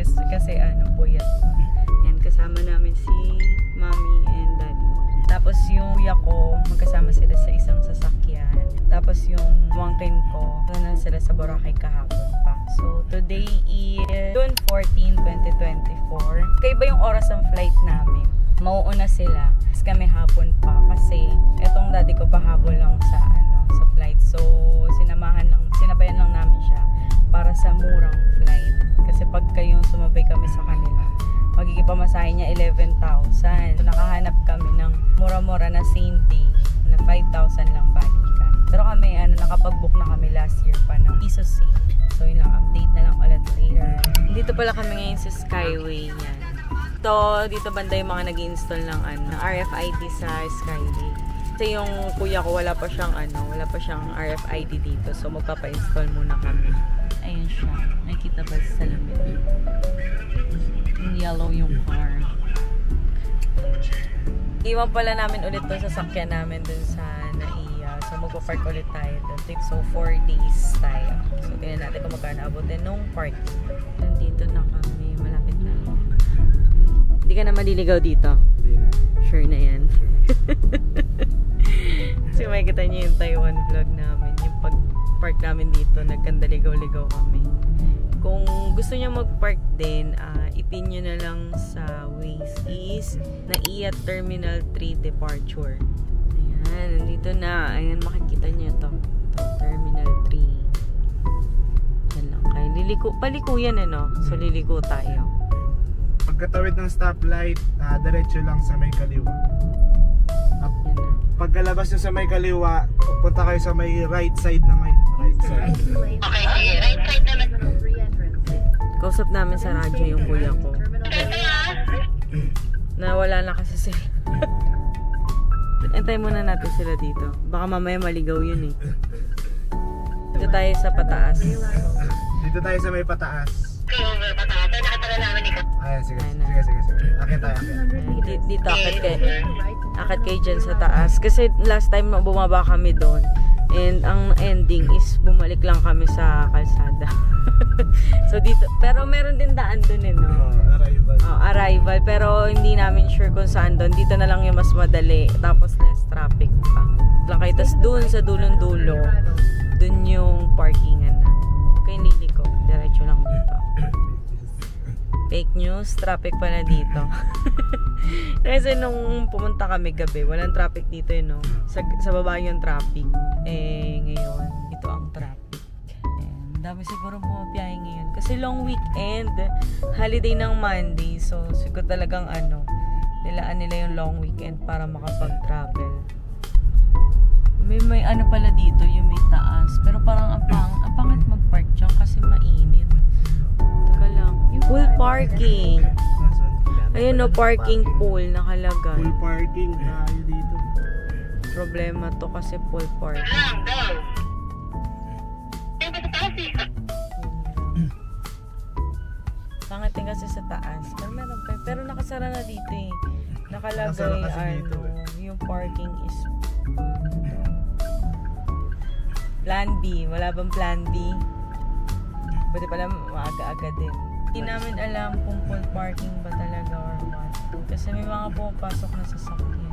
Yes, kasi puyat pa. Yan, kasama namin si Mommy and Daddy. Tapos yung kuya ko, magkasama sila sa isang sasakyan. Tapos yung mangkin ko, na sila sa Boracay kahapon pa. So, today is June 14, 2024. Kaiba yung oras ng flight namin. Mauuna sila. Tapos kami hapon pa kasi etong daddy ko pahabol lang sa flight. So, sinabayan lang namin siya para sa murang flight. Kasi pag kayong sumabay kami sa kanila, magiging pamasahe niya 11,000. So, nakahanap kami ng mura-mura na same day na 5,000 lang balikan. Pero kami, nakapag-book na kami last year pa ng Piso Safe. So, yun lang, update na lang ulit later. Dito pala kami ngayon sa Skyway yan. Dito banda yung mga nag-install ng RFID sa Skyway. Kasi yung kuya ko wala pa siyang RFID dito. So, magpapa-install muna kami. Ayun siya. Nakikita ba sa salamin? Yung yellow yung car. Iwan pala namin ulit doon sa sasakyan namin dun sa Naiya. So, magpa-park ulit tayo doon. So, 4 days tayo. So, tingnan natin kung magkano abutin nung parking. Nandito na kami. Malapit na. Hindi ka na maliligaw dito? Hindi na. Sure na yan. Kasi makikita niyo yung Taiwan vlog namin. Yung pag-park namin dito, nagkandaligaw-ligaw kami. Kung gusto niyo mag-park din, ipin nyo na lang sa Waze is Naiya Terminal 3 Departure. Ayan, nandito na. Ayan, makikita niyo to. Terminal 3. Yan lang. Kaya paliko yan So, liliko tayo. Pagkatawid ng stoplight, diretso lang sa may kaliwa. Pagkalabas nyo sa may kaliwa, pupunta kayo sa may right side na may right side. Okay, sige. Right side naman. Kausap namin sa radyo yung kuya ko. Nawala na kasi sila. Antay muna natin sila dito. Baka mamaya maligaw yun eh. Dito tayo sa pataas. Dito tayo sa may pataas. Okay, over pataas. Ay, nakatala namin ikaw. Ayan, sige. Akit tayo. Dito akit kayo dyan sa taas. Kasi last time bumaba kami doon. And ang ending is bumalik lang kami sa kalsada. So dito, pero meron din daan doon no? Arrival. Arrival. Pero hindi namin sure kung saan doon. Dito na lang yung mas madali. Tapos less traffic pa. Lang kayo. Tapos doon sa dulong-dulo, doon yung parkingan na. Okay, niliko. Diretso lang dito. Fake news, traffic pala dito. Kasi nung pumunta kami gabi, walang traffic dito sa baba yung traffic. Ngayon, ito ang traffic. Dami siguro bumabiyahe ngayon. Kasi long weekend, holiday ng Monday. So, siguro talagang nilaan nila yung long weekend para makapag-travel. May pala dito, yung may taas. Pero parang ang pangit mag-park dyan kasi mainit. Taka lang. Full parking. Ayun parking pool nakalagay. Full parking tayo dito. Problema to kasi full parking. Pangit din kasi sa taas. Pero meron pa. Pero nakasara na dito eh. Nakalagay yung parking is Plan B. Wala bang Plan B? Pwede pala maaga-aga din. Hindi namin alam kung full parking ba talaga or what. Kasi may mga pumapasok na sasakyan.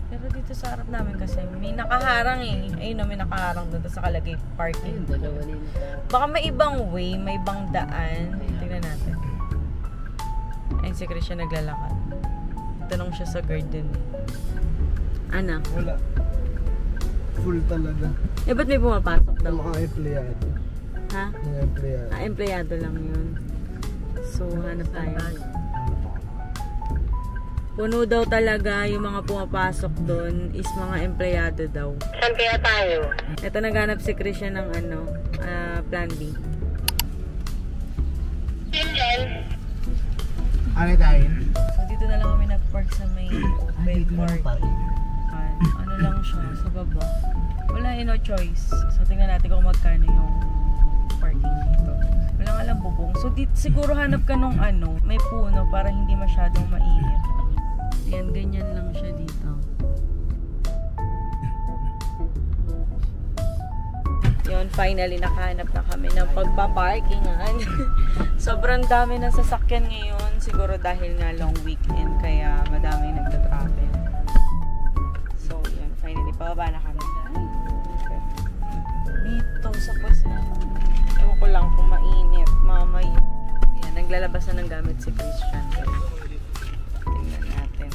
Pero dito sa harap namin kasi may nakaharang eh. Ayun may nakaharang doon sa kalagay parking. Baka may ibang way, may ibang daan. Tingnan natin. Ayun si Christian naglalakad. Tanong siya sa garden eh. Ana? Wala. Full talaga. Ba't may pumapasok daw? Mga empleyado. Ha? Mga empleyado. Empleyado lang yun. So, hanap tayo. Puno daw talaga yung mga pumapasok doon is mga empleyado daw. Saan kaya tayo? Ito naghanap si Christian ng Plan B. Ano tayo? So, dito na lang kami nag-park sa may open parking. Ano lang siya, sa baba. Wala no choice. So, tingnan natin kung magkano yung parking dito. Walang alam bubong. So, siguro hanap ka nung may puno para hindi masyadong mainit. Yan, ganyan lang siya dito. Yun, finally nakahanap na kami ng pagpaparkingan. Sobrang dami ng sasakyan ngayon. Siguro dahil nga long weekend kaya madaming nagta-travel. So yun, finally pababa na kami. Okay. Dito sa kusina. Ewan ko lang kung mainit. Mamaya. Ayan, naglalabas na ng gamit si Christian. Tingnan natin.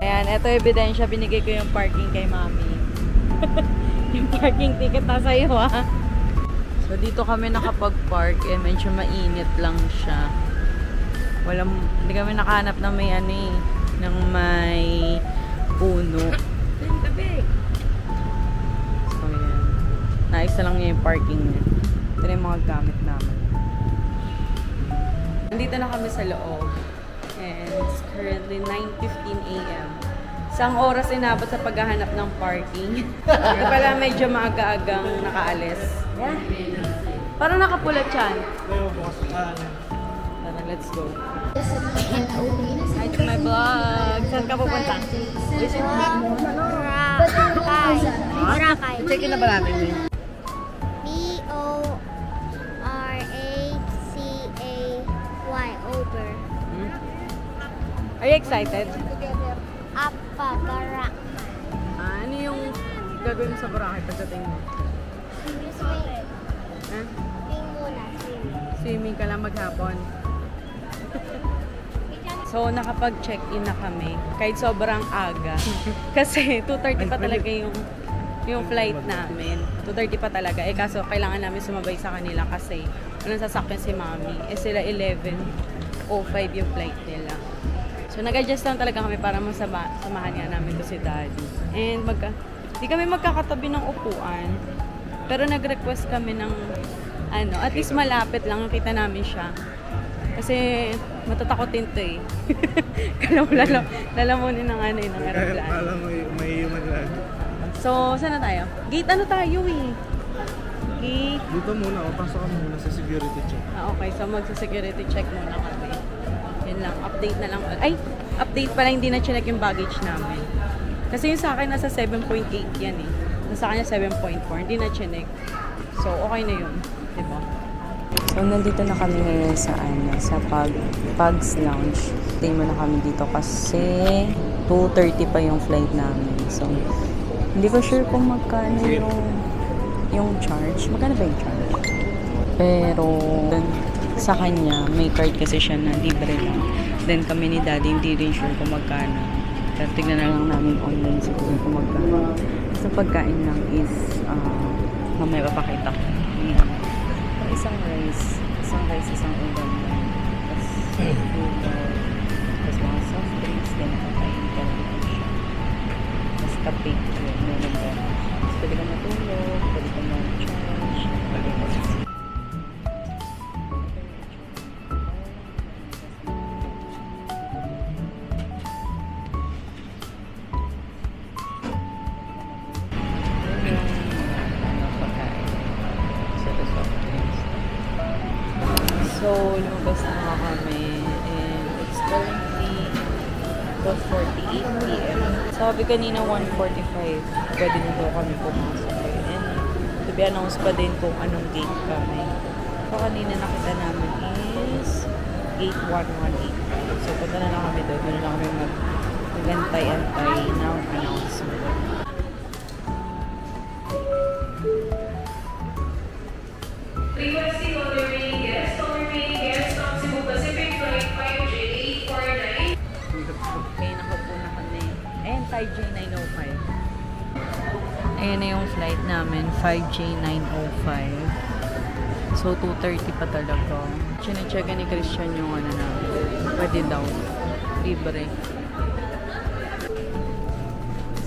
Ayan, ito ebidensya. Binigay ko yung parking kay Mami. Yung parking ticket na sa'yo, ha? So, dito kami nakapag-park. Eh, medyo mainit lang siya. Hindi kami nakahanap na may ano eh, ng may puno. So, ayan. Naisa lang niya yung parking niya. Ito na yung mga gamit namin. Nandito na kami sa loob. And it's currently 9:15 AM. Isang oras inabot sa paghahanap ng parking. Ito pala medyo maaga-agang nakaalis. Yeah. Parang nakapulat yan. Tara, let's go. Hi to my vlog. Saan ka pupunta? Boracay. Check na ba natin eh? B-O-R-A-C-A-Y. Over. Are you excited? Apa, Boracay. Ano yung gagawin sa Boracay pagdating mo? Swimming. Eh? Swimming muna. Swimming. Swimming ka lang maghapon. So, nakapag-check-in na kami. Kahit sobrang aga. Kasi 2:30 pa talaga yung flight namin. 2:30 pa talaga. Eh kaso, kailangan namin sumabay sa kanila kasi walang sasakyan si Mami. Eh sila 11:05 yung flight nila. So, nag-adjust lang talaga kami para samahan nga namin to si Daddy. And di kami magkakatabi ng upuan. Pero nag-request kami ng at least malapit lang nakita namin siya. Kasi matatakotin to eh. Kala mo lalamunin ng ng aeroplano. Alam mo, may human lang. So, saan na tayo? Gate ano tayo eh? Gate. Dito muna, pasok ka muna sa security check. Okay. So, magsa-security check muna kami. Yun lang. Update na lang. Ay! Update pala, hindi na chinek yung baggage namin. Kasi yung sa akin, nasa 7.8 yan eh. Nasa kanya 7.4. Hindi na chinek. So, okay na yun. Diba? So, nandito na kami ngayon sa Pugs Lounge. Stay muna kami dito kasi 2:30 pa yung flight namin. So, hindi ko sure kung magkano yung charge. Magkano ba yung charge? Pero, sa kanya, may card kasi siya na libre lang. Then kami ni Daddy, hindi rin sure kung magkano. Pero tignan na lang namin online siguro kung magkano. Sa pagkain lang is, mamaya papakita ko. Ayan. Isang rice, isang ulam lang. Tapos mga soft drinks, then kakain ka lang siya. Tapos kape, meron ba? Tapos pwede ka matulog, pwede ka mag-charge, pwede ka So, lumabas na nga kami and it's currently 12:48 PM. Sabi kanina 1:45, pwede na daw kami pumasok. And to be announced pa din kung anong gate kami. So, kanina nakita namin is gate 1118. So, punta na lang kami doon. Doon na lang kami mag-antay-antay ng announcement. Requesting all remaining guests. All remaining guests from Cebu Pacific Flight 5J849. Okay, nakaupo na kami. Ayan, 5J905. Ayan na yung flight namin, 5J905. So, 2:30 pa talaga. Chine-checka ni Christian yung namin. Pwede daw. Libre.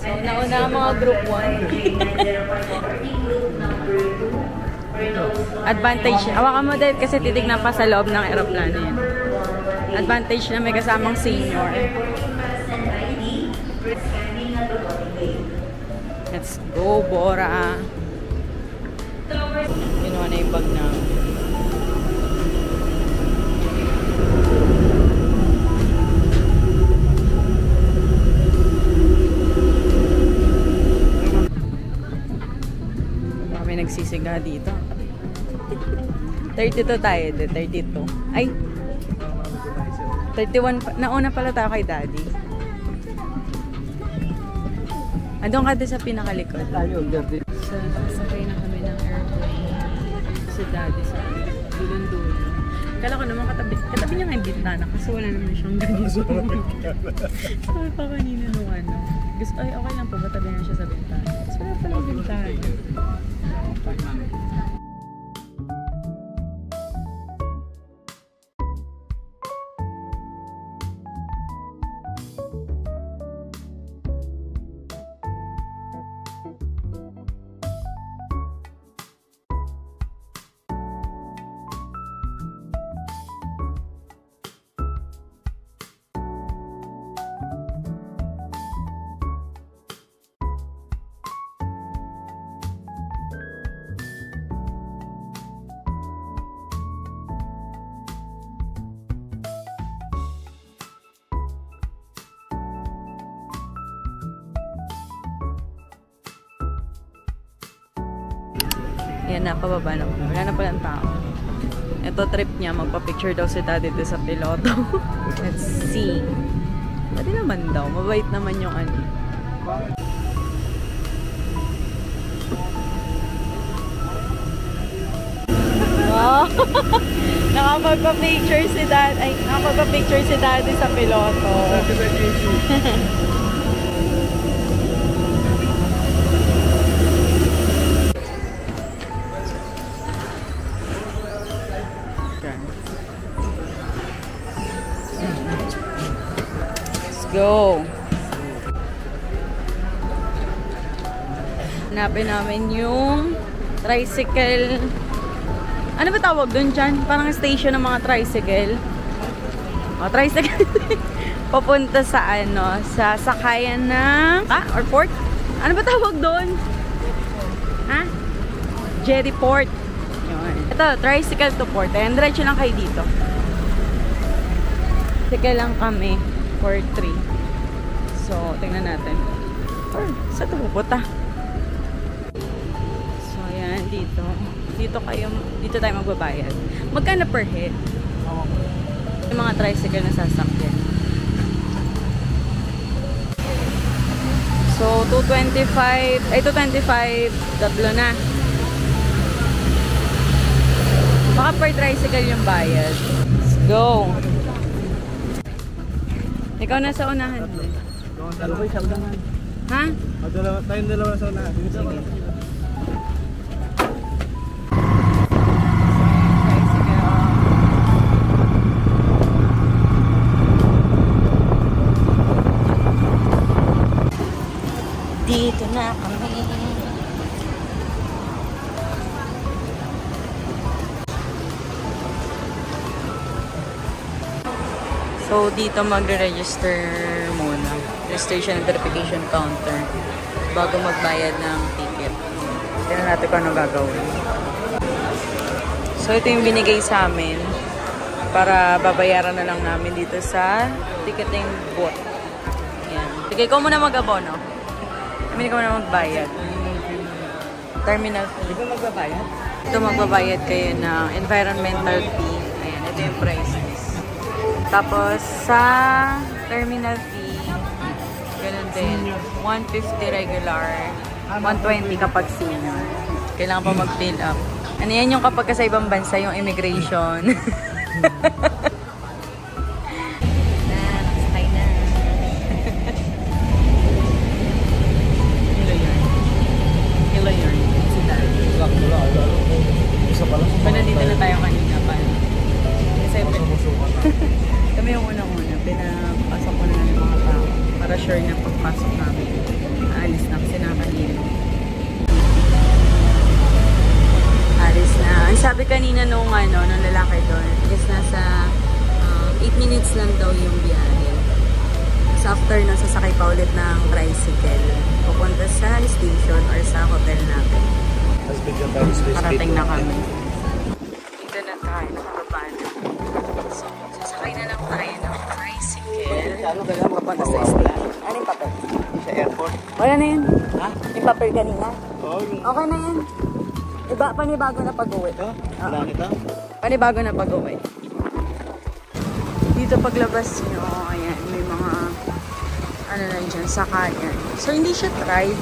So, nauna ang mga group 1. Advantage. Hawakan mo din kasi titignan pa sa loob ng aeroplano yan. Advantage na may kasamang senior. Let's go, Bora. Kinuha na yung bag na. nagsisiga dito. 32 tayo, 32. Ay, 31 pa. Nauna pala tayo kay Daddy. Andun ka din sa pinakalikod. So, sakay na kami ng airplane. Si Daddy sa dulong-dulo. Kala ko naman katabi niya nga yung bintana kasi wala naman siyang ganito. Sabi pa kanina nung ano. Gusto, ay okay lang po, batabi na siya sa bintana. So, wala palang bintana. Yan na, pababa na. Wala na palang tao. Ito trip niya, magpa-picture daw si Daddy dito sa piloto. Let's see. Pwede naman daw. Mabait naman yung ano. Wow! Nakapagpa-picture si Daddy. Ay, nakapagpa-picture si Daddy sa piloto. Go! Hanapin namin yung tricycle. Ano ba tawag doon dyan? Parang station ng mga tricycle. O, tricycle. Papunta sa ano, sa sakayan ng or port? Ano ba tawag doon? Ha? Jetty port. Yun. Ito, tricycle to port. Ayan, diretso lang kayo dito. Tricycle lang kami. 4-3. So, tingnan natin. Or, saan ito pupunta? So, ayan, dito. Dito tayo magbabayad. Magkano per head? Yung mga tricycle na sasakyan. So, 225, ay 225, tatlo na. Baka per tricycle yung bayad. Let's go! Ikaw na sa unahan. Ha? Tayong dalawa sa unahan. Sige. Dito na kami. So, dito magre-register muna. Registration and verification counter bago magbayad ng ticket. Tignan natin kung ano gagawin. So, ito yung binigay sa amin para babayaran na lang namin dito sa ticketing booth. Yan. Sige, ikaw muna mag-abono. Kami ikaw muna magbayad. Terminal. Hindi ko magbabayad? Ito magbabayad kayo ng environmental fee. Ayan, ito yung prices. Tapos, sa terminal fee, ganun din. 150 regular, 120 kapag senior. Kailangan pa mag-fill up. Ano yan yung kapag sa ibang bansa, yung immigration. Nakasakay na. Hello yarn. Si Daddy. Isa pala. Pa nandito na tayo kanina pa. Kasi kami yung unang-una, pinapasok ko na ng mga tao para sure na pagpasok namin. Aalis na kasi nakakanino. Alis na. Ang sabi kanina nung lalaki doon, is nasa 8 minutes lang daw yung biyahe. So after na sasakay pa ulit ng tricycle, pupunta sa station or sa hotel natin. Parating na kami. Dito na tayo, nakababa na. So, sasakay na lang tayo ng tricycle. Papunta sa station. Ano yung papel? Sa airport. Wala na yun. Ha? Yung papel kanina. Oo. Okay na yan. Iba, panibago na pag-uwi. Ito? Wala nito? Panibago na pag-uwi. Dito paglabas nyo, ayan, may mga ano na dyan, sakayan. So, hindi siya tried.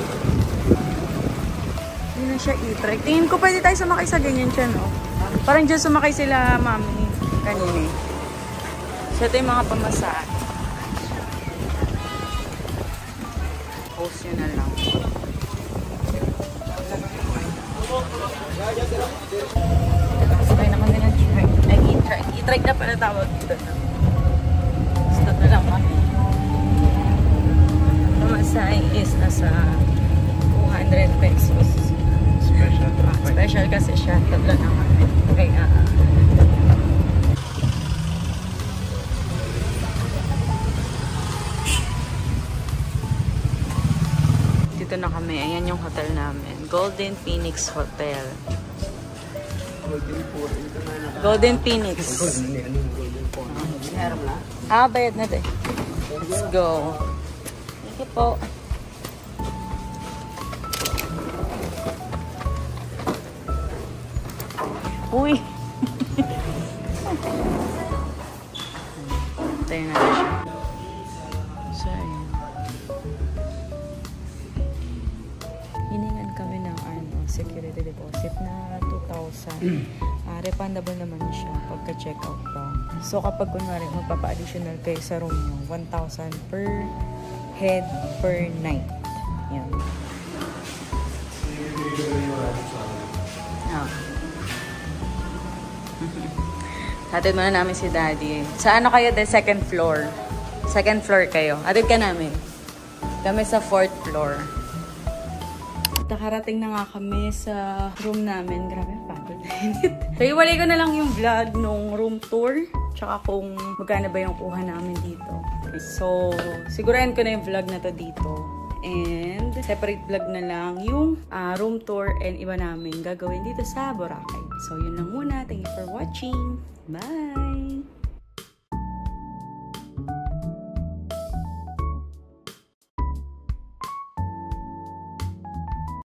Hindi na siya e-trike. Tingin ko pwede tayo sumakay sa ganyan siya, no? Parang dyan sumakay sila, mami, kanina. So, ito yung mga pamasahe. Post nyo na lang. Sakay na kami ng e-trike. Ay, e-trike. E-trike na pala tawag dito. Stop na lang kami. Pamasahe is nasa 200 pesos. Special. Special kasi siya. Tatlo na kami. Kaya, dito na kami. Ayan yung hotel namin. Golden Phoenix Hotel. Golden Phoenix. Bayad na din. Let's go. Thank you po. Uy! Tayo na siya. So, ayan. Hiningan kami ng security deposit na 2,000. Refundable naman siya pagka-check out daw. So, kapag kunwari magpapa-additional kayo sa room mo, 1,000 per head per night. Yan. Hatid muna namin si Daddy. Sa ano kayo? The second floor. Second floor kayo. Hatid ka namin. Kami sa 4th floor. Nakarating na nga kami sa room namin. Grabe, pagod. So, iwalay ko na lang yung vlog nung room tour. Tsaka kung magkano ba yung kuha namin dito. So, sigurahin ko na yung vlog na to dito. And separate vlog na lang yung room tour and iba namin gagawin dito sa Boracay. So, yun lang muna. Thank you for watching. Bye!